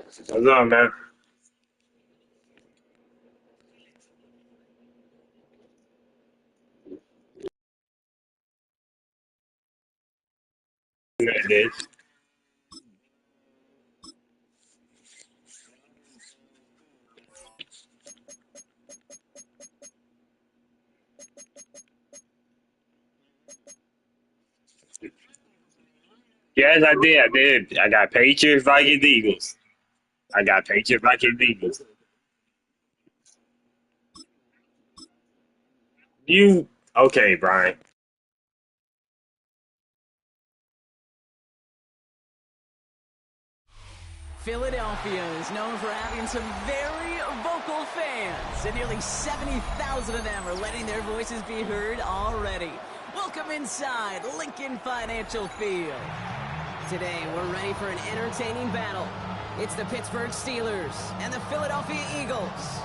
What's up, man? It is. Yes, I did. I did. I got Patriots, Vikings, Eagles. I got Patriots, Vikings, Eagles. You okay, Brian? Philadelphia is known for having some very vocal fans, and nearly 70,000 of them are letting their voices be heard already. Welcome inside Lincoln Financial Field. Today, we're ready for an entertaining battle. It's the Pittsburgh Steelers and the Philadelphia Eagles.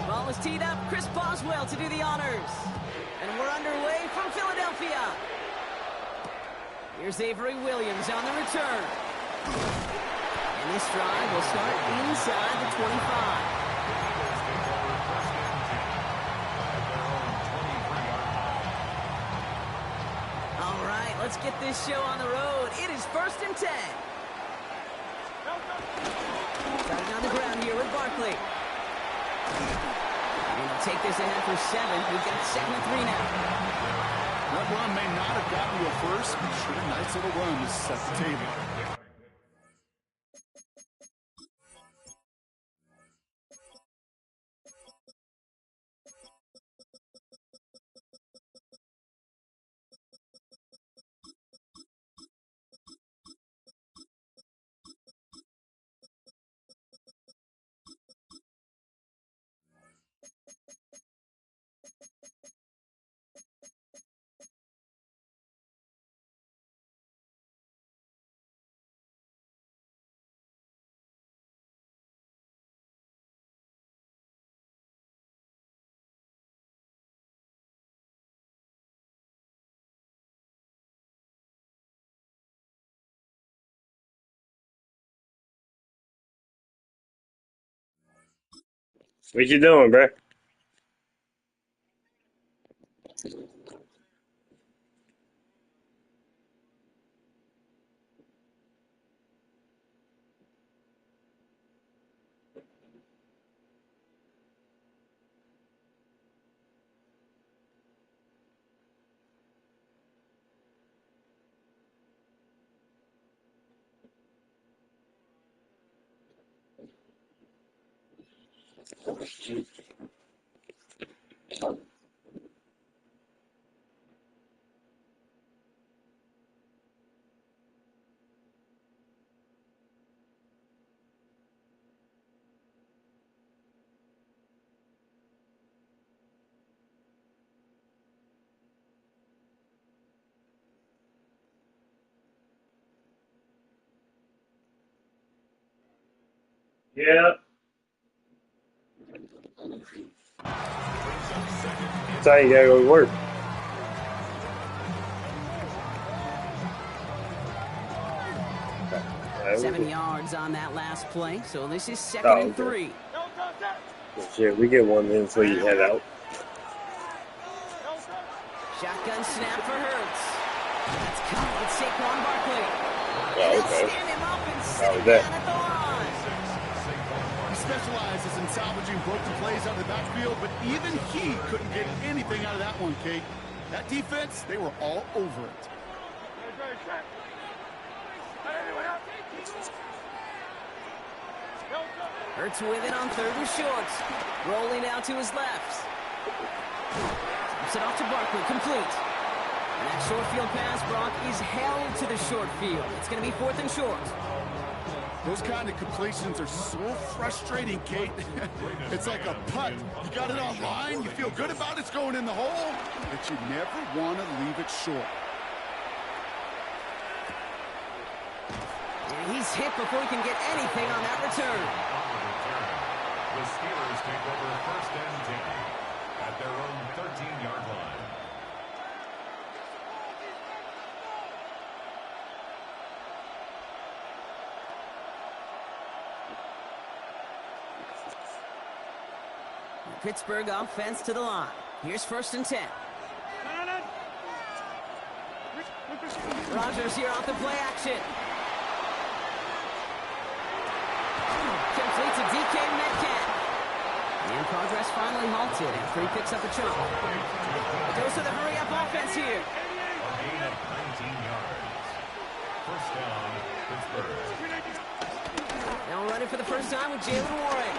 Ball is teed up. Chris Boswell to do the honors. And we're underway from Philadelphia. Here's Avery Williams on the return. And this drive will start inside the 25. All right, let's get this show on the road. It is 1st and 10. Starting on the ground here with Barkley. Take this ahead for 7. We've got 2nd and 3 now. That run may not have gotten you a first, but sure, nice little run to set the table. What you doing, bro? Yeah. That's how you gotta go to work. Right, 7 yards on that last play, so this is 2nd Oh, and okay. 3. Shit, we get one in before you head out. Shotgun snap for Hurts. That's caught with Saquon Barkley. Oh, And they'll okay. stand him up and How sit was him that? down at the line. He specializes in salvaging broken plays out of the backfield, but even he couldn't get anything out of that one, Kate. That defense, they were all over it. Hurts with it on 3rd and short. Rolling out to his left. Slips it off to Barkley, complete. And that short field pass, Brock, is held to the short field. It's going to be 4th and short. Those kind of completions are so frustrating, Kate. It's like a putt. You got it on line, you feel good about it's going in the hole, but you never want to leave it short. And he's hit before he can get anything on that return. The Steelers take over 1st and 10 at their own 13-yard line. Pittsburgh offense to the line. Here's 1st and 10. Rodgers here off the play action. Complete to DK Metcalf. And progress finally halted after he picks up a chunk. Goes to the hurry-up offense here. A gain of 19 yards. 1st down, Pittsburgh. Now running for the first time with Jalen Warren.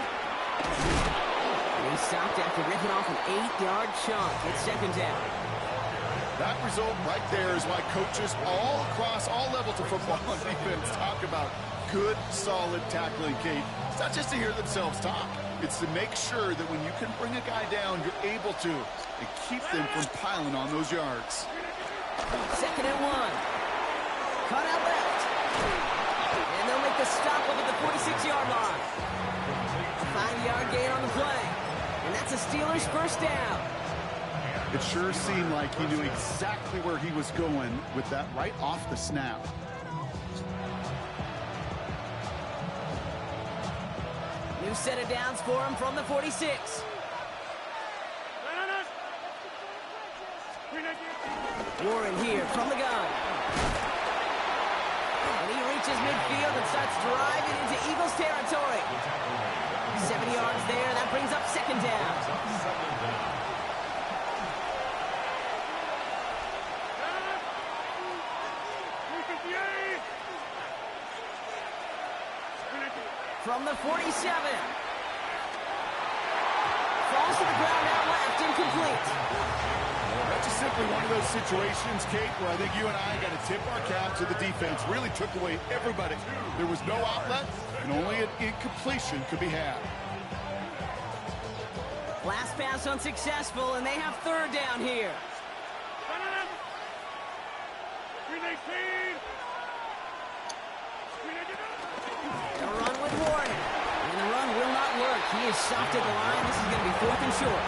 And he stopped after ripping off an 8-yard chunk. It's 2nd down. That result right there is why coaches all across all levels of football and defense talk about good, solid tackling, Kate. It's not just to hear themselves talk. It's to make sure that when you can bring a guy down, you're able to and keep them from piling on those yards. 2nd and 1. Cut out left. And they'll make the stop up at the 46-yard line. 5-yard gain on the play. And that's a Steelers 1st down. It sure seemed like he knew exactly where he was going with that right off the snap. New set of downs for him from the 46. Warren here from the gun. And he reaches midfield and starts driving into Eagles territory. 70 yards there. That brings up 2nd down. From the 47. Falls to the ground out left, incomplete. That's just simply one of those situations, Kate, where I think you and I got to tip our cap to the defense. Really took away everybody. There was no outlet, and only an incompletion could be had. Last pass unsuccessful, and they have 3rd down here. They'll run with Warren. And the run will not work. He is stopped at the line. This is going to be 4th and short.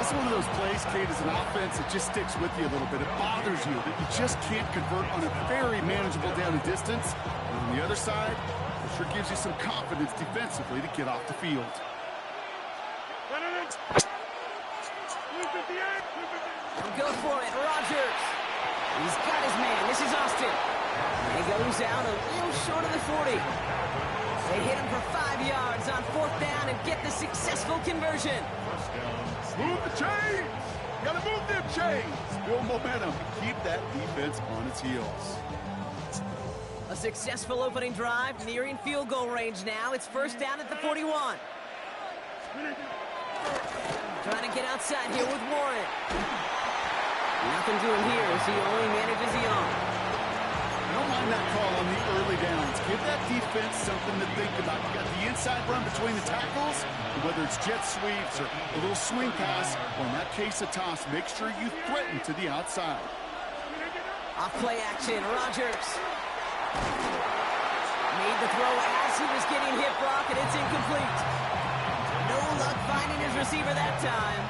This is one of those plays, Kate, as an offense, it just sticks with you a little bit. It bothers you that you just can't convert on a very manageable down and distance. And on the other side, it sure gives you some confidence defensively to get off the field. He'll go for it. Rodgers. He's got his man. This is Austin. And he goes out a little short of the 40. They hit him for 5 yards on 4th down and get the successful conversion. Move the chains! You gotta move them chains! Build momentum. Keep that defense on its heels. A successful opening drive, nearing field goal range now. It's 1st down at the 41. Trying to get outside here with Warren. Nothing doing here as he only manages the arm. I don't mind that call on the early downs. Give that defense something to think about. You got the inside run between the tackles, and whether it's jet sweeps or a little swing pass, or in that case a toss, make sure you threaten to the outside. Off play action, Rodgers. Made the throw as he was getting hit, Brock, and it's incomplete. No luck finding his receiver that time.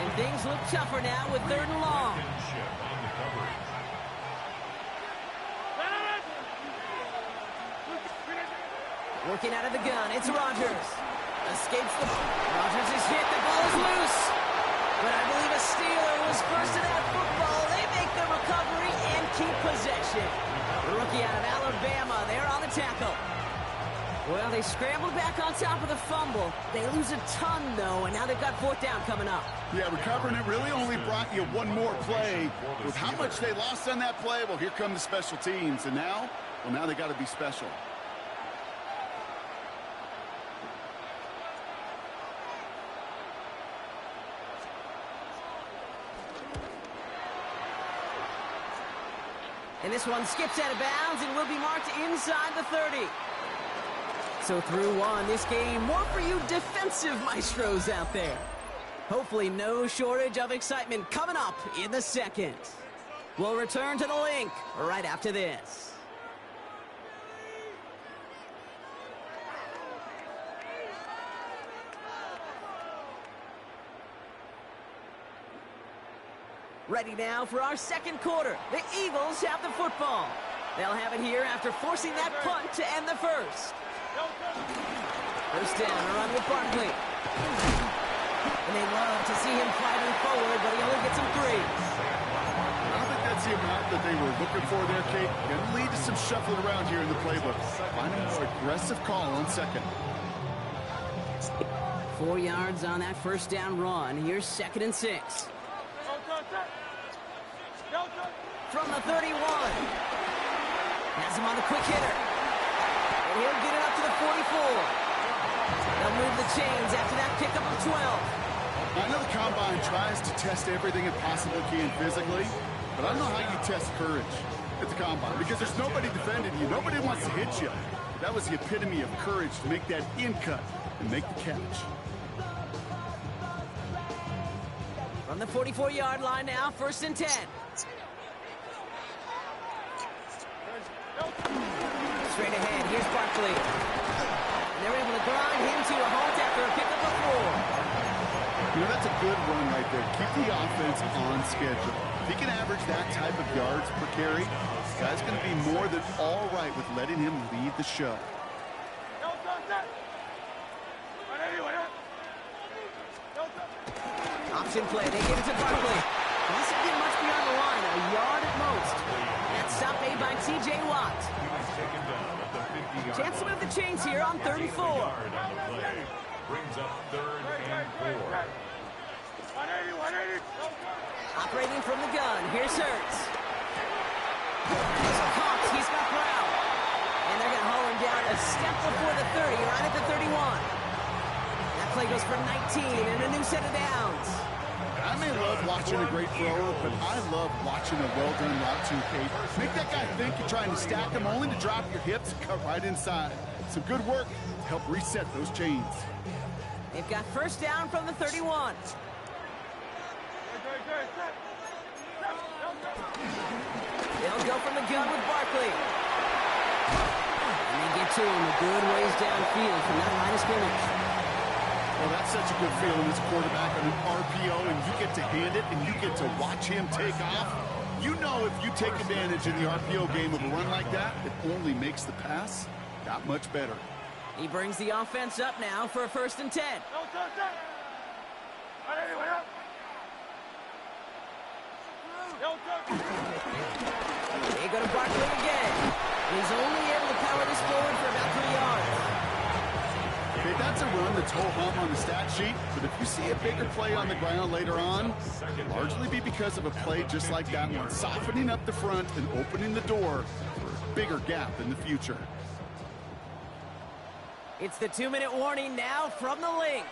And things look tougher now with 3rd and long. Working out of the gun, it's Rodgers. Escapes the... Rodgers is hit, the ball is loose. But I believe a Steeler was first to that football. They make the recovery and keep possession. The rookie out of Alabama, they're on the tackle. Well, they scrambled back on top of the fumble. They lose a ton, though, and now they've got 4th down coming up. Yeah, recovering it really only brought you one more play. With how much they lost on that play, well, here come the special teams. And now, well, now they got to be special. And this one skips out of bounds and will be marked inside the 30. So through one, this game more for you defensive maestros out there. Hopefully no shortage of excitement coming up in the second. We'll return to the link right after this. Ready now for our second quarter. The Eagles have the football. They'll have it here after forcing that punt to end the first. First down, a run with Barkley. And they love to see him fighting forward, but he only gets some threes. I don't think that's the amount that they were looking for there, Kate. Going to lead to some shuffling around here in the playbook. Finding a more aggressive call on second. 4 yards on that first down run. Here's 2nd and 6. From the 31. Has him on the quick hitter. And he'll get it up to the 44. They'll move the chains after that pickup of 12. I know the Combine tries to test everything it possibly can physically, but I don't know how you test courage at the Combine because there's nobody defending you. Nobody wants to hit you. That was the epitome of courage to make that in cut and make the catch. From the 44-yard line now, 1st and 10. Straight ahead, here's Barkley. And they're able to grind him to a halt after a pickup of 4. You know, that's a good run right there. Keep the offense on schedule. If he can average that type of yards per carry, this guy's going to be more than all right with letting him lead the show. Option play, they give it to Barkley. This isn't get much beyond the line, a yard at most. That's stop made by T.J. Watt. Chance to move the chains here on 3rd and 4. Brings up 3rd and 4. Operating from the gun, here's Hurts. Cox, he's got Brown. And they're going to haul him down a step before the 30, right at the 31. That play goes for 19 and a new set of downs. I may love watching a great thrower, but I love watching a well-done route too, Kate. Make that guy think you're trying to stack him only to drop your hips and cut right inside. Some good work to help reset those chains. They've got first down from the 31. They'll go from the gun with Barkley. And they get to him a good ways downfield from that line of scrimmage. Well, that's such a good feeling as a quarterback on an RPO, and you get to hand it, and you get to watch him take off. You know if you take advantage in the RPO game of a run like that, it only makes the pass that much better. He brings the offense up now for a 1st and 10. They go to Barkley again. He's only able to power this forward for about 3 yards. Okay, that's a run that's ho-hum on the stat sheet, but if you see a bigger play on the ground later on, it'll largely be because of a play just like that one, softening up the front and opening the door for a bigger gap in the future. It's the 2-minute warning now from the link.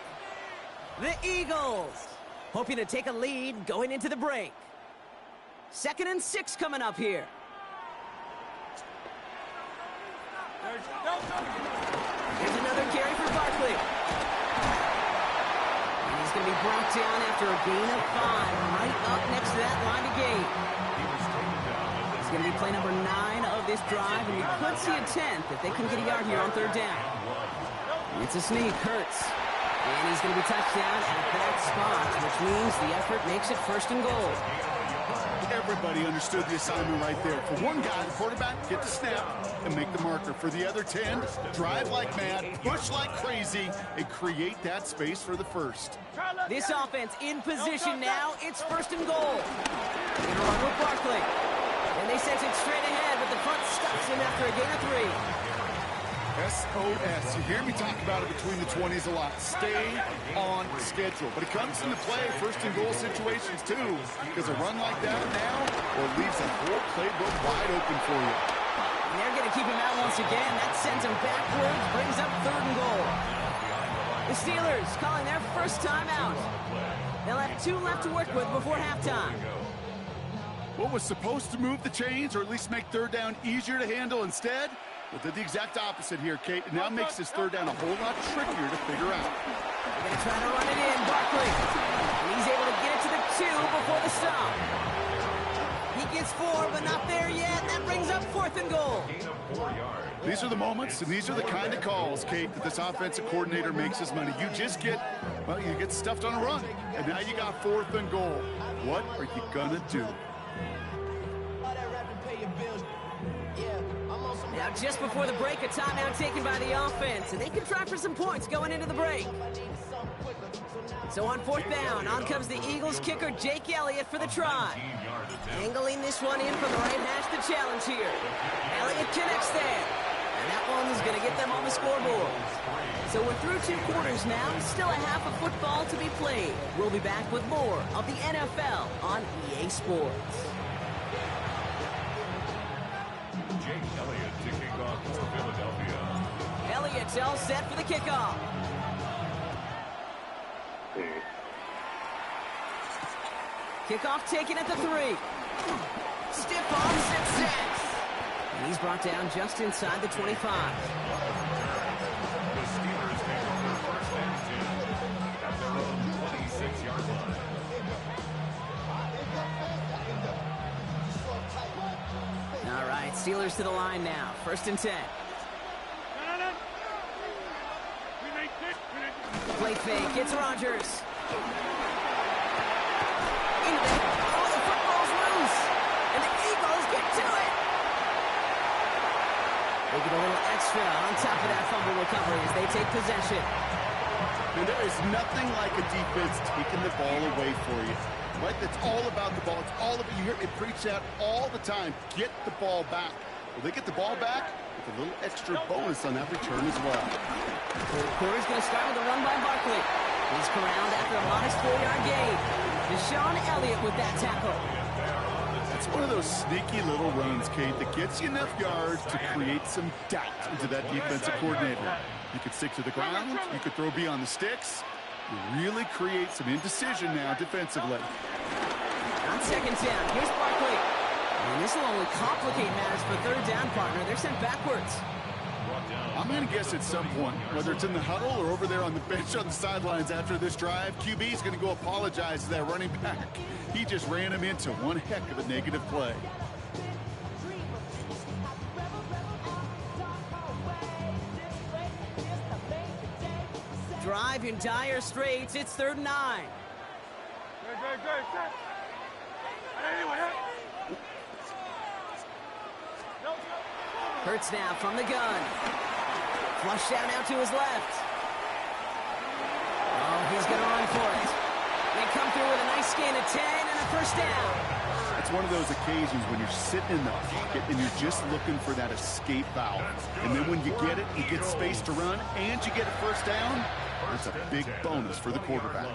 The Eagles hoping to take a lead going into the break. 2nd and 6 coming up here. Here's another carry for Barkley. And he's going to be brought down after a gain of 5, right up next to that line of gain. It's going to be play number 9 of this drive, and you could see a 10th if they can get a yard here on 3rd down. It's a sneak, Hurts. And he's going to be touched down at that spot, which means the effort makes it 1st and goal. Everybody understood the assignment right there. For one guy, the quarterback, get the snap and make the marker. For the other 10, drive like mad, push like crazy, and create that space for the 1st. This offense in position now. It's 1st and goal. Gonna run with Barkley. And they sent it straight ahead, but the front stops him after a gain of 3. SOS. You hear me talk about it between the 20s a lot. Stay on schedule. But it comes into play 1st and goal situations too, because a run like that now, well, leaves a whole playbook wide open for you. And they're going to keep him out once again. That sends him backwards, brings up 3rd and goal. The Steelers calling their first time out. They'll have 2 left to work with before halftime. what was supposed to move the chains or at least make third down easier to handle instead, but did the exact opposite here, Kate. It now makes this third down a whole lot trickier to figure out. They're going to try to run it in, Barkley. And he's able to get it to the 2 before the stop. He gets 4, but not there yet. That brings up 4th and goal. Gain of 4 yards. These are the moments, and these are the kind of calls, Kate, that this offensive coordinator makes his money. You just get, well, you get stuffed on a run, and now you got 4th and goal. What are you gonna do? Now, just before the break, a timeout taken by the offense, and they can try for some points going into the break. So on 4th down, on comes the Eagles kicker, Jake Elliott, for the try. Angling this one in from the right hash, the challenge here. Elliott connects there. And that one is going to get them on the scoreboard. So we're through 2 quarters now. Still a half of football to be played. We'll be back with more of the NFL on EA Sports. Jake Elliott to kick off for Philadelphia. Elliott's all set for the kickoff. Kickoff taken at the 3. Stiff arm success. And he's brought down just inside the 25. The Steelers take over first and 10 at their own 26-yard line. All right, Steelers to the line now. 1st and 10. Play fake. It's Rodgers. Oh, the football's loose. And the Eagles get to it. They get a little extra on top of that fumble recovery as they take possession. And there is nothing like a defense taking the ball away for you. Right? It's all about the ball. It's all about, you hear it preach that all the time. Get the ball back. Well, they get the ball back with a little extra bonus on that return as well. The quarter's going to start with a run by Barkley. He's corralled after a modest 4-yard gain. Deshaun Elliott with that tackle. It's one of those sneaky little runs, Kate, that gets you enough yards to create some doubt into that defensive coordinator. You could stick to the ground. You could throw beyond the sticks. You really create some indecision now defensively. On 2nd down, here's Barkley. And this will only complicate matters for 3rd down, partner. They're sent backwards. I'm going to guess at some point, whether it's in the huddle or over there on the bench on the sidelines after this drive, QB is going to go apologize to that running back. He just ran him into one heck of a negative play. Drive in dire straits. It's 3rd and 9. Hurts now from the gun. Flush down out to his left. Oh, he's going to run for it. They come through with a nice gain of 10 and a 1st down. It's one of those occasions when you're sitting in the pocket and you're just looking for that escape valve. And then when you get it, you get space to run, and you get a 1st down. That's a big bonus for the quarterback.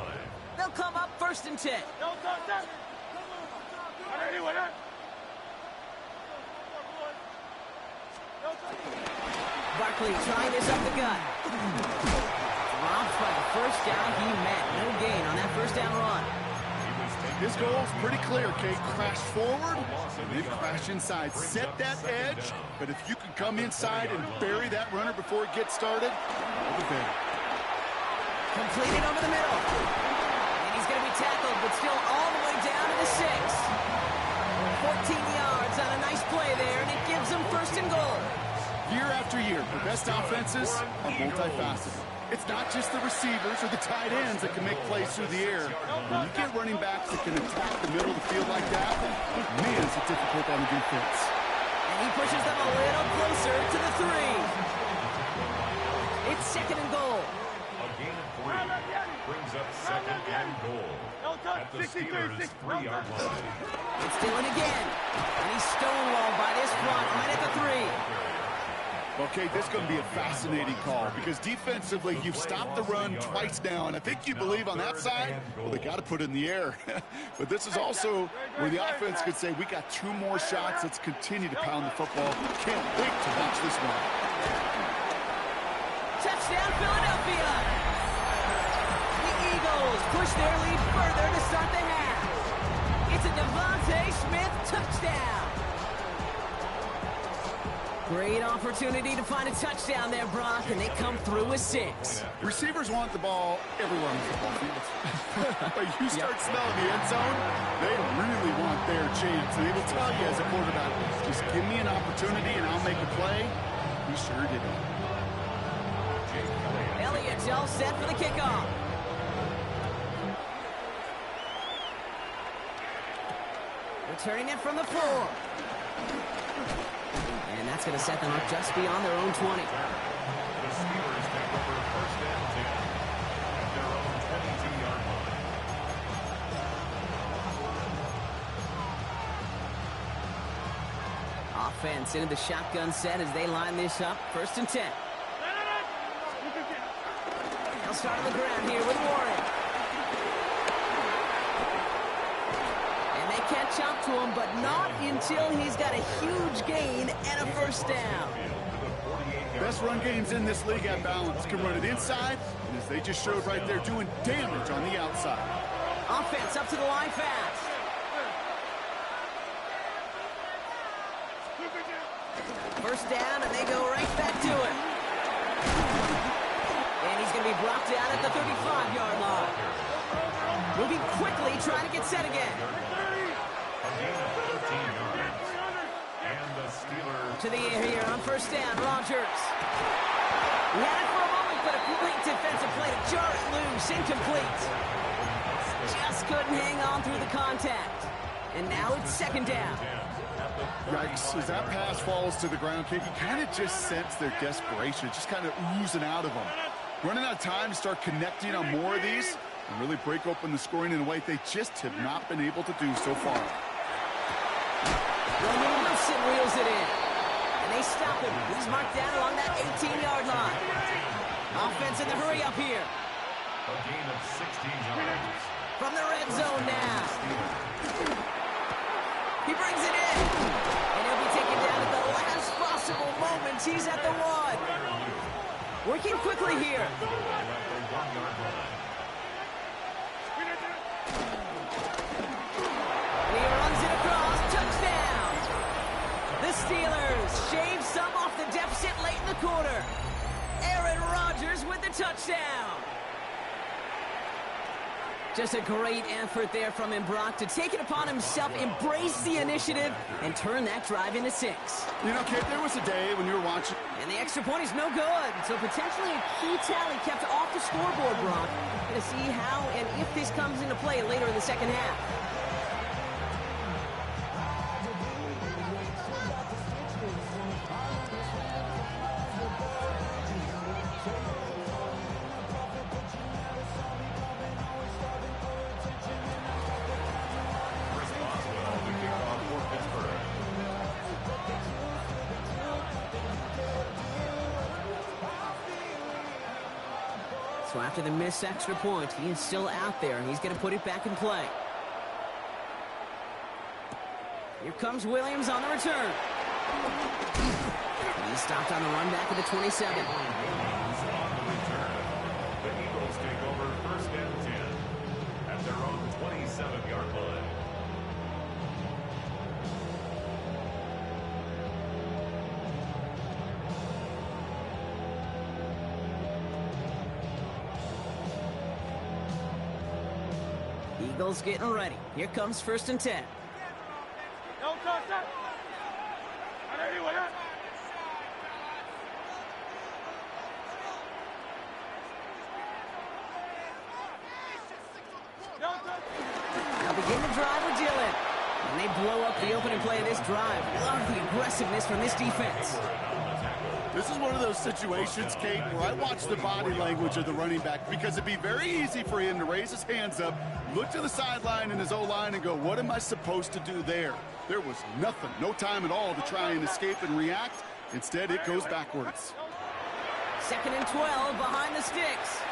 They'll come up 1st and 10. Barkley trying this up the gut. Dropped by the 1st down he met. No gain on that 1st down run. His goal is pretty clear, Kate. Crash forward and then crash inside. Set that edge, but if you can come inside and bury that runner before it gets started, all the better. Completed over the middle. And he's going to be tackled, but still all the way down to the 6. 14 yards on a nice play there, and it gives them 1st and goal. Year after year, the best offenses are multifaceted. It's not just the receivers or the tight ends that can make plays through the air. When you get running backs that can attack the middle of the field like that, man, is it difficult on the defense. And he pushes them a little closer to the 3. It's 2nd and goal. A gain of 3 brings up 2nd and goal at the Steelers' 3-yard line. It's Dillon again. And he's stonewalled by this front right at the 3. Okay, this is going to be a fascinating call because defensively, you've stopped the run twice now, and I think you believe on that side, well, they got to put it in the air. But this is also where the offense could say, we got 2 more shots. Let's continue to pound the football. Can't wait to watch this one. Touchdown, Philadelphia! The Eagles push their lead further to start the half. It's a Devontae Smith touchdown. Great opportunity to find a touchdown there, Brock, and they come through with 6. Receivers want the ball everywhere on the football field. But you start smelling the end zone, they really want their chance. And they will tell you as a quarterback, just give me an opportunity and I'll make a play. He sure did it. Elliott all set for the kickoff. Returning it from the 4. And that's going to set them up just beyond their own 20. The Steelers take over first and 10 at their own 22-yard line. Offense into the shotgun set as they line this up. First and 10. They'll start on the ground here with Warren. And they catch up to him, but not until he's got a huge gain and a first down. Best run games in this league at balance. Can run it inside, and as they just showed right there, doing damage on the outside. Offense up to the line fast. First down, and they go right back to it. And he's going to be brought down at the 35-yard line. Moving quickly, trying to get set again. To the air here on first down, Rodgers. He had it for a moment, but a great defensive play to jar it loose, incomplete. Just couldn't hang on through the contact. And now it's second down. Yikes, as that pass falls to the ground, Kate, you kind of just sense their desperation, just kind of oozing out of them. Running out of time to start connecting on more of these and really break open the scoring in a way they just have not been able to do so far. Wilson reels it in. And they stop him. He's marked down along that 18-yard line. Offense in the hurry up here. A gain of 16 yards. From the red zone now. He brings it in. And he'll be taken down at the last possible moment. He's at the 1. Working quickly here. And he runs it across. Touchdown. The Steelers shave some off the deficit late in the quarter. Aaron Rodgers with the touchdown. Just a great effort there from him, Brock, to take it upon himself, embrace the initiative, and turn that drive into 6. You know, Kate, there was a day when you were watching. And the extra point is no good. So potentially a key tally kept off the scoreboard, Brock. Going to see how and if this comes into play later in the second half. So after the missed extra point, he is still out there, and he's going to put it back in play. Here comes Williams on the return. He's stopped on the run back at the 27. On the return, the Eagles take over first and 10 at their own 27-yard line. Eagles getting ready. Here comes first and 10. They'll begin the drive with Dillon. And they blow up the opening play of this drive. Love the aggressiveness from this defense. This is one of those situations, Kate, where I watch the body language of the running back because it'd be very easy for him to raise his hands up, look to the sideline in his O-line and go, what am I supposed to do there? There was nothing, no time at all to try and escape and react. Instead, it goes backwards. Second and 12 behind the sticks.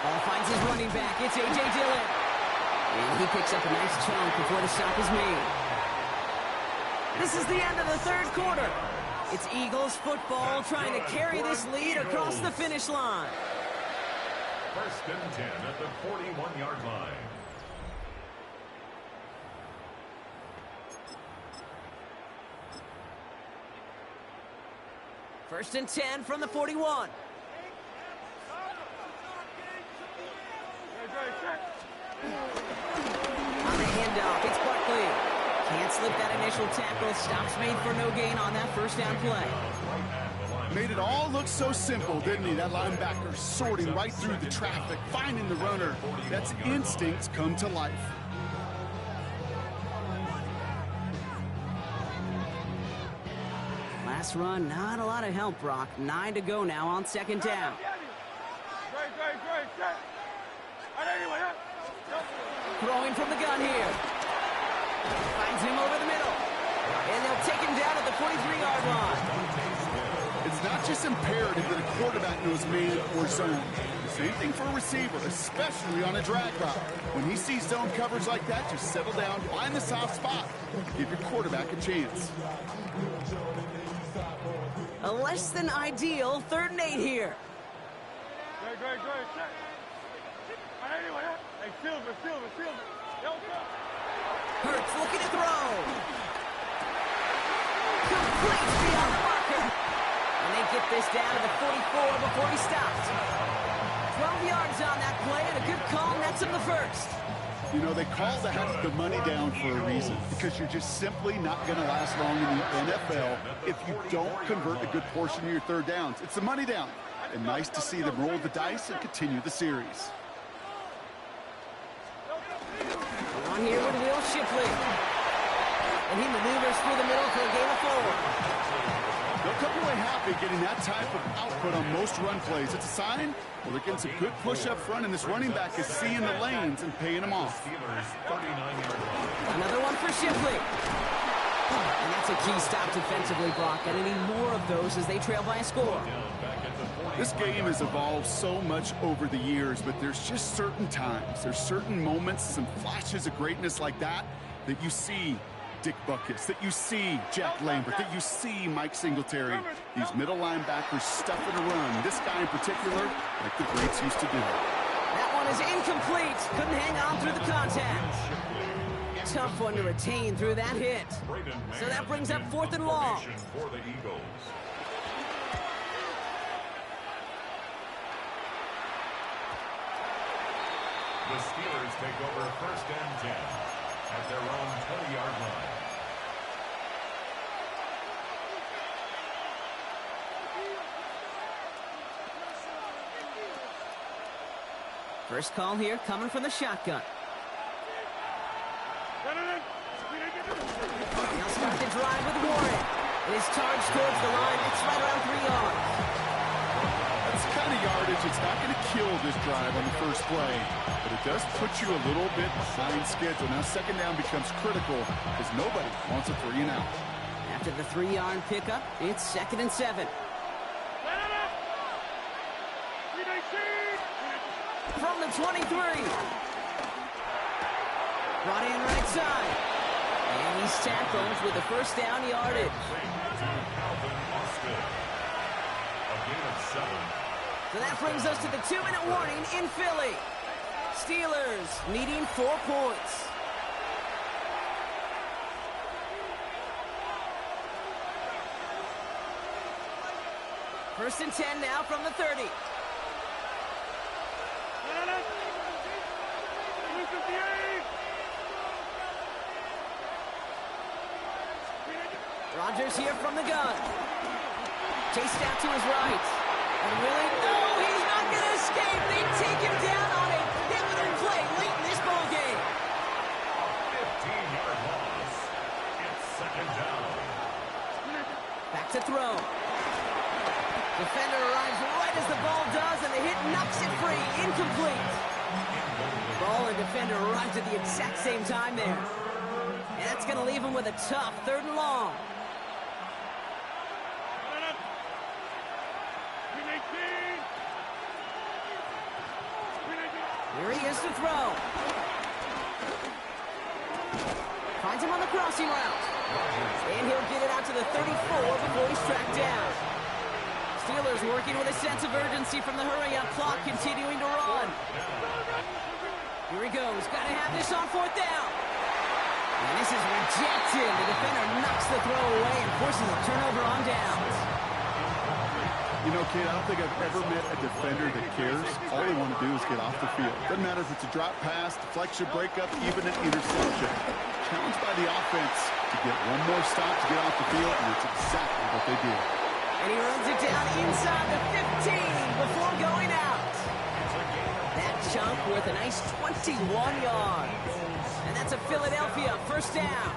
Ball finds his running back. It's A.J. Dillon. And he picks up a nice chunk before the stop is made. This is the end of the third quarter. It's Eagles football trying to carry this lead across the finish line. First and 10 at the 41-yard line. First and 10 from the 41. On the handoff, it's Barkley. Can't slip that initial tackle. Stops made for no gain on that first down play. Made it all look so simple, didn't he? That linebacker sorting right through the traffic, finding the runner. That's instincts come to life. Last run, not a lot of help, Brock. 9 to go now on second down. Throwing from the gun here. Finds him over the middle. And they'll take him down at the 43-yard line. It's not just imperative that a quarterback knows man or zone. The same thing for a receiver, especially on a drag route. When he sees zone coverage like that, just settle down, find the soft spot. Give your quarterback a chance. A less than ideal 3rd and 8 here. Hurts looking to throw. Complete beyond the marker. And they get this down to the 44 before he stops. 12 yards on that play and a good call nets him the first. You know, they call that the money down for a reason, because you're just simply not going to last long in the NFL if you don't convert a good portion of your 3rd downs. It's the money down. And nice to see them roll the dice and continue the series. On here with Will Shipley. And he maneuvers through the middle for a gain of 4. They'll come away happy getting that type of output on most run plays. It's a sign, well, they're getting some good push up front, and this running back is seeing the lanes and paying them off. Another one for Shipley. And that's a key stop defensively, Brock. And any more of those as they trail by a score. This game has evolved so much over the years, but there's just certain times, there's certain moments, some flashes of greatness like that you see Dick Buckus, that you see Jack Lambert, that you see Mike Singletary. These middle linebackers stuffing a run. This guy in particular, like the greats used to do. That one is incomplete. Couldn't hang on through the contact. Tough one to retain through that hit. So that brings up 4th and long. For the Eagles. The Steelers take over 1st and 10 at their own 20-yard line. First call here coming from the shotgun. Now start the drive with Warren. It is charged towards the line. It's right around 3 yards. That's the kind of yardage. It's not going to kill this drive on the first play, but it does put you a little bit behind schedule. Now second down becomes critical because nobody wants a 3 and out. After the 3-yard pickup, it's 2nd and 7. From the 23. Brought in right side. And he's tackled with the first down yardage. So that brings us to the 2-minute warning in Philly. Steelers needing 4 points. First and 10 now from the 30. Rodgers here from the gun. Chased out to his right. And really, no, he's not going to escape. They take him down on a pivotal play late in this ball game. 15-yard loss. It's 2nd down. Back to throw. Defender arrives right as the ball does, and the hit knocks it free. Incomplete. Ball and defender arrives at the exact same time there. And that's going to leave him with a tough 3rd and long. Here he is to throw. Finds him on the crossing route. And he'll get it out to the 34 before he's tracked down. Steelers working with a sense of urgency from the hurry-up clock, continuing to run. Here he goes. Got to have this on 4th down. And this is rejected. The defender knocks the throw away and forces a turnover on downs. You know, Kate, I don't think I've ever met a defender that cares. All they want to do is get off the field. Doesn't matter if it's a drop pass, deflection, breakup, even an interception. Challenged by the offense to get one more stop to get off the field, and it's exactly what they did. And he runs it down inside the 15 before going out. That chunk worth a nice 21 yards. And that's a Philadelphia first down.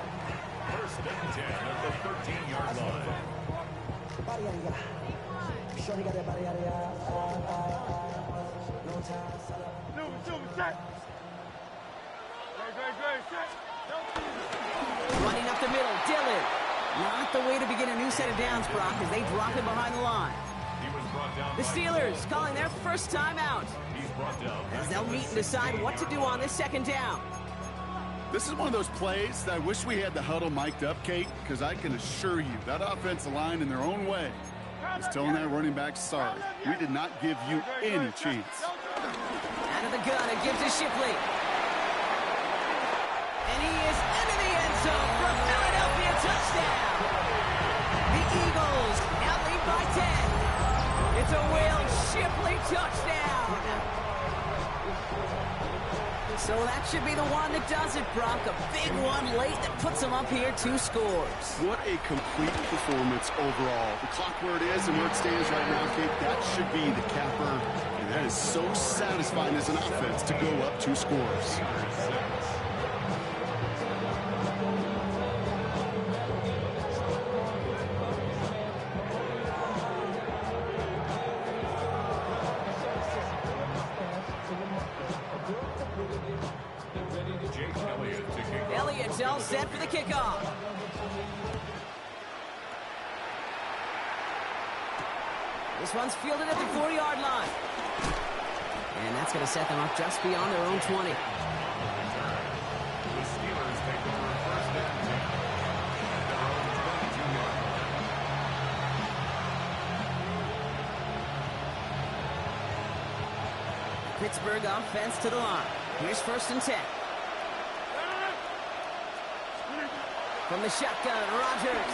First and 10 at the 13-yard line. Running up the middle, Dillon. Not the way to begin a new set of downs, Brock, as they drop him behind the line. He was brought down. The Steelers calling their first time out, He's brought down. as they'll meet and decide what to do on this second down. This is one of those plays that I wish we had the huddle mic'd up, Kate, because I can assure you that offensive line in their own way is telling that running back, sorry, we did not give you any chance. Out of the gun, it gives to Shipley. And he is into the end zone for a Philadelphia touchdown. The Eagles now lead by 10. It's a Will Shipley touchdown. So that should be the one that does it, Brock. A big one late that puts them up here 2 scores. What a complete performance overall. The clock where it is and where it stands right now, Kate, that should be the capper. And that is so satisfying as an offense to go up 2 scores. Elliott's all set for the kickoff. This one's fielded at the 4-yard line. And that's going to set them up just beyond their own 20. The Steelers take over first and 10 at their own 22-yard line. Pittsburgh offense to the line. Here's first and 10. From the shotgun, Rodgers.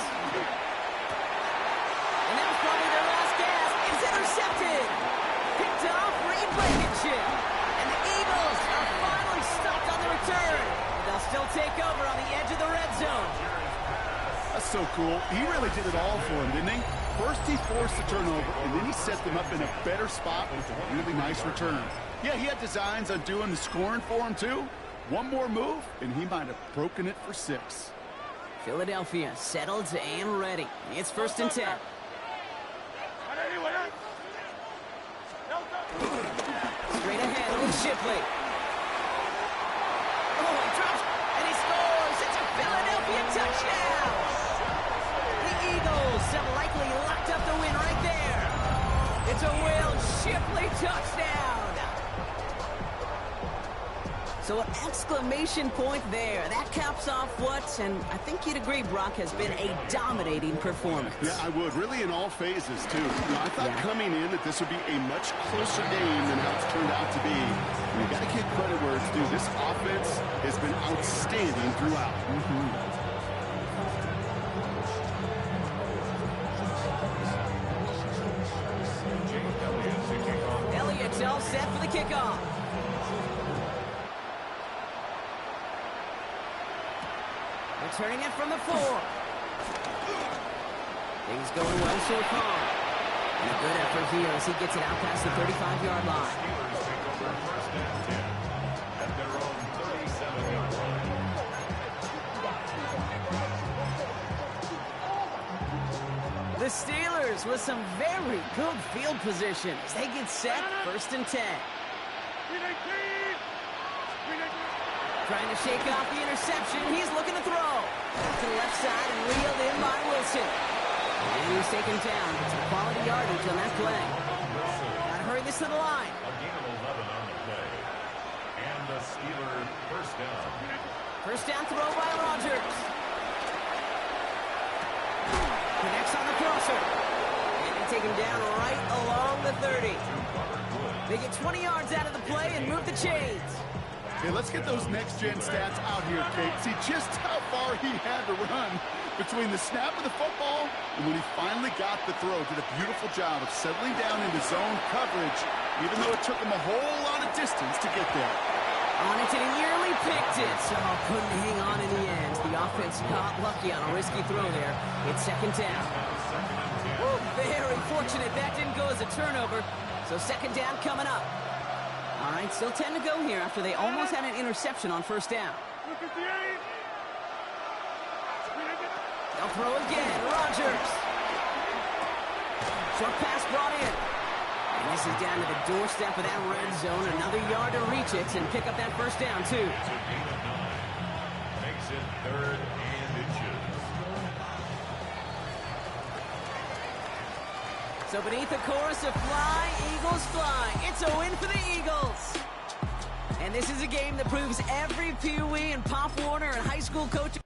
And that was probably their last gasp. It's intercepted. Picked off Reed Blankenship. And the Eagles are finally stopped on the return. They'll still take over on the edge of the red zone. That's so cool. He really did it all for him, didn't he? First he forced the turnover, and then he set them up in a better spot with a really nice return. Yeah, he had designs on doing the scoring for him, too. One more move, and he might have broken it for 6. Philadelphia settled and ready. It's first and 10. Straight ahead with Shipley. Oh, he drops, and he scores. It's a Philadelphia touchdown. The Eagles have likely locked up the win right there. It's a Will Shipley touchdown. So an exclamation point there. That caps off what, and I think you'd agree, Brock, has been a dominating performance. Yeah, I would. Really in all phases, too. You know, I thought coming in that this would be a much closer game than how it's turned out to be. And you got to give credit where it's due. This offense has been outstanding throughout. Elliott's all set for the kickoff. Returning it from the 4. Things going well so far. And a good effort here as he gets it out past the 35-yard line. Steelers take over first and 10 at their own 37-yard line. The Steelers with some very good field position as they get set first and 10. Trying to shake off the interception. He's looking to throw. To the left side and reeled in by Wilson. And he's taken down. It's a quality yardage on that play. Got to hurry this to the line. A gain of 11 on the play. And the Steelers first down. First down throw by Rodgers. Connects on the crosser. And they take him down right along the 30. They get 20 yards out of the play and move the chains. Okay, let's get those next-gen stats out here, Kate. See just how far he had to run Between the snap of the football and when he finally got the throw, did a beautiful job of settling down into zone coverage, even though it took him a whole lot of distance to get there. On it, and he nearly picked it. So couldn't hang on in the end. The offense got lucky on a risky throw there. It's second down. Woo, very fortunate that didn't go as a turnover. So second down coming up. All right, still 10 to go here after they almost had an interception on first down. They'll throw again. Rodgers. Short pass brought in. And this is down to the doorstep of that red zone. Another yard to reach it and pick up that first down, too. Makes it 3rd and inches. So beneath the chorus of Fly, Eagles Fly, it's a win for the Eagles. And this is a game that proves every Pee Wee and Pop Warner and high school coach